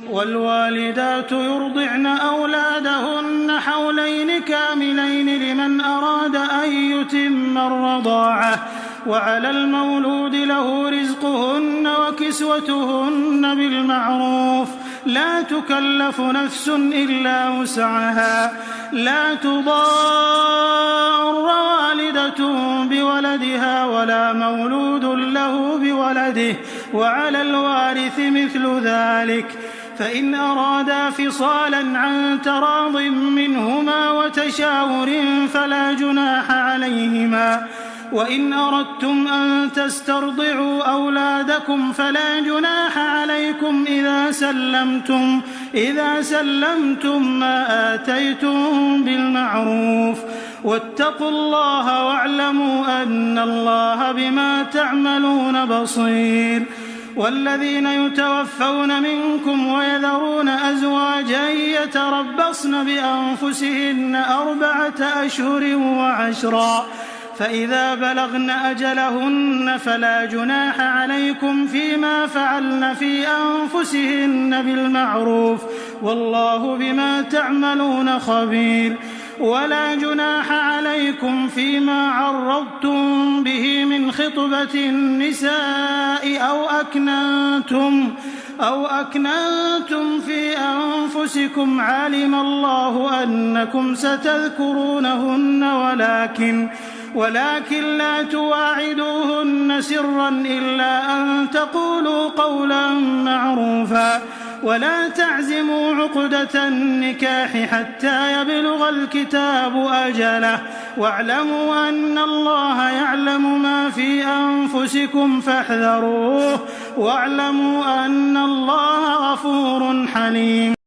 والوالدات يرضعن أولادهن حولين كاملين لمن أراد أن يتم الرضاعة وعلى المولود له رزقهن وكسوتهن بالمعروف لا تكلف نفس إلا وسعها لا تضار والدة بولدها ولا مولود له بولده وعلى الوارث مثل ذلك فإن أرادا فصالا عن تراض منهما وتشاور فلا جناح عليهما وإن أردتم أن تسترضعوا أولادكم فلا جناح عليكم إذا سلمتم ما آتيتم بالمعروف واتقوا الله واعلموا أن الله بما تعملون بصير والذين يتوفون منكم ويذرون أزواجا يتربصن بأنفسهن 4 أشهر وعشرا فإذا بلغن أجلهن فلا جناح عليكم فيما فعلن في أنفسهن بالمعروف والله بما تعملون خبير ولا جناح عليكم فيما عرضتم به من خطبة النساء أو أكننتم في أنفسكم علم الله أنكم ستذكرونهن ولكن لا تواعدوهن سرا إلا أن تقولوا قولا معروفا ولا تعزموا عقدة النكاح حتى يبلغ الكتاب أجله واعلموا أن الله يعلم ما في أنفسكم فاحذروه واعلموا أن الله غفور حليم.